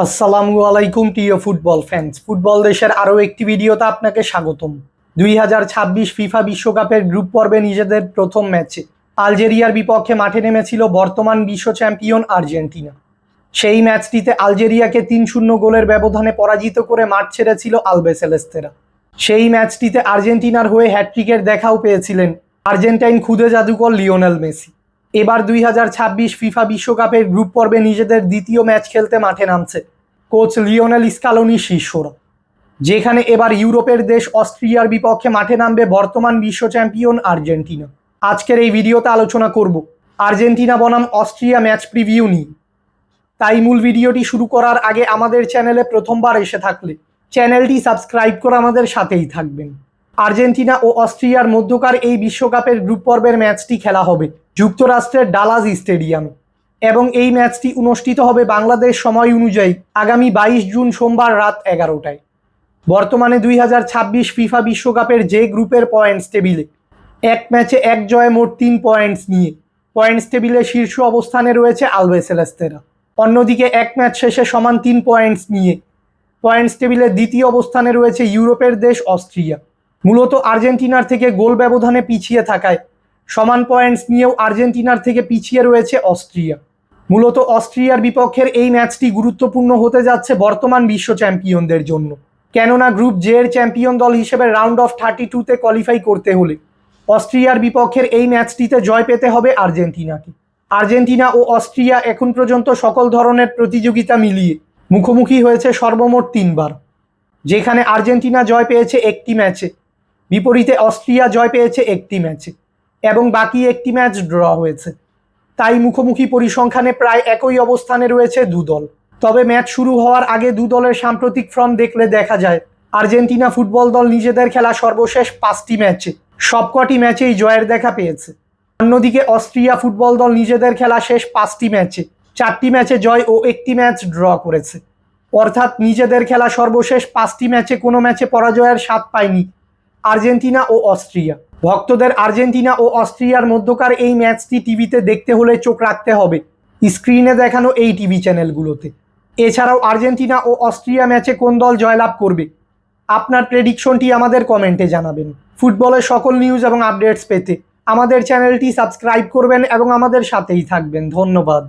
আসসালামু আলাইকুম প্রিয় ফুটবল ফ্যান্স। ফুটবল দেশের আরও একটি ভিডিওতে আপনাকে স্বাগতম। 2026 ফিফা বিশ্বকাপের গ্রুপ পর্বে নিজেদের প্রথম ম্যাচে আলজেরিয়ার বিপক্ষে মাঠে নেমেছিল বর্তমান বিশ্ব চ্যাম্পিয়ন আর্জেন্টিনা। সেই ম্যাচটিতে আলজেরিয়াকে 3-0 গোলের ব্যবধানে পরাজিত করে মাঠ ছেড়েছিল আলবেসেলেস্তেরা। সেই ম্যাচটিতে আর্জেন্টিনার হয়ে হ্যাটট্রিকের দেখাও পেয়েছিলেন আর্জেন্টাইন খুদে জাদুকর লিওনেল মেসি। এবার 2026 ফিফা বিশ্বকাপের গ্রুপ পর্বে নিজেদের দ্বিতীয় ম্যাচ খেলতে মাঠে নামছে কোচ লিওনেল স্কালোনির শিষ্যরা, যেখানে এবার ইউরোপের দেশ অস্ট্রিয়ার বিপক্ষে মাঠে নামবে বর্তমান বিশ্ব চ্যাম্পিয়ন আর্জেন্টিনা। আজকের এই ভিডিওতে আলোচনা করব আর্জেন্টিনা বনাম অস্ট্রিয়া ম্যাচ প্রিভিউ নিয়ে। তাই মূল ভিডিওটি শুরু করার আগে আমাদের চ্যানেলে প্রথমবার এসে থাকলে চ্যানেলটি সাবস্ক্রাইব করে আমাদের সাথেই থাকবেন। আর্জেন্টিনা ও অস্ট্রিয়ার মধ্যকার এই বিশ্বকাপের গ্রুপ পর্বের ম্যাচটি খেলা হবে যুক্তরাষ্ট্রের ডালাস স্টেডিয়ামে এবং এই ম্যাচটি অনুষ্ঠিত হবে বাংলাদেশ সময় অনুযায়ী আগামী 22 জুন সোমবার রাত 11টায়। বর্তমানে 2026 ফিফা বিশ্বকাপের যে গ্রুপের পয়েন্টস টেবিলে এক ম্যাচে এক জয়ে মোট 3 পয়েন্টস নিয়ে পয়েন্টস টেবিলে শীর্ষ অবস্থানে রয়েছে আলবেসেলেস্তেরা। অন্যদিকে এক ম্যাচ শেষে সমান 3 পয়েন্টস নিয়ে পয়েন্টস টেবিলে দ্বিতীয় অবস্থানে রয়েছে ইউরোপের দেশ অস্ট্রিয়া। মূলত আর্জেন্টিনার থেকে গোল ব্যবধানে পিছিয়ে থাকায় সমান পয়েন্টস নিয়েও আর্জেন্টিনার থেকে পিছিয়ে রয়েছে অস্ট্রিয়া। মূলত অস্ট্রিয়ার বিপক্ষের এই ম্যাচটি গুরুত্বপূর্ণ হতে যাচ্ছে বর্তমান বিশ্ব চ্যাম্পিয়নদের জন্য, কেননা গ্রুপ জে এর চ্যাম্পিয়ন দল হিসেবে রাউন্ড অফ 32-তে কোয়ালিফাই করতে হলে অস্ট্রিয়ার বিপক্ষের এই ম্যাচটিতে জয় পেতে হবে আর্জেন্টিনাকে। আর্জেন্টিনা ও অস্ট্রিয়া এখন পর্যন্ত সকল ধরনের প্রতিযোগিতা মিলিয়ে মুখোমুখি হয়েছে সর্বমোট 3 বার, যেখানে আর্জেন্টিনা জয় পেয়েছে একটি ম্যাচে, বিপরীতে অস্ট্রিয়া জয় পেয়েছে একটি ম্যাচে এবং বাকি একটি ম্যাচ ড্র হয়েছে। তাই মুখোমুখি পরিসংখ্যানে প্রায় একই অবস্থানে রয়েছে দু দল। তবে ম্যাচ শুরু হওয়ার আগে দু দলের সাম্প্রতিক ফর্ম দেখলে দেখা যায় আর্জেন্টিনা ফুটবল দল নিজেদের খেলা সর্বশেষ 5টি ম্যাচে সবকটি ম্যাচেই জয়ের দেখা পেয়েছে। অন্যদিকে অস্ট্রিয়া ফুটবল দল নিজেদের খেলা শেষ 5টি ম্যাচে 4টি ম্যাচে জয় ও একটি ম্যাচ ড্র করেছে। অর্থাৎ নিজেদের খেলা সর্বশেষ 5টি ম্যাচে কোনো ম্যাচে পরাজয়ের স্বাদ পায়নি আর্জেন্টিনা ও অস্ট্রিয়া। ভক্তদের আর্জেন্টিনা ও অস্ট্রিয়ার মধ্যকার এই ম্যাচটি টিভিতে দেখতে হলে চোখ রাখতে হবে স্ক্রিনে দেখানো এই টিভি চ্যানেলগুলোতে। এছাড়াও আর্জেন্টিনা ও অস্ট্রিয়া ম্যাচে কোন দল জয়লাভ করবে আপনার প্রেডিকশনটি আমাদের কমেন্টে জানাবেন। ফুটবলের সকল নিউজ এবং আপডেটস পেতে আমাদের চ্যানেলটি সাবস্ক্রাইব করবেন এবং আমাদের সাথেই থাকবেন। ধন্যবাদ।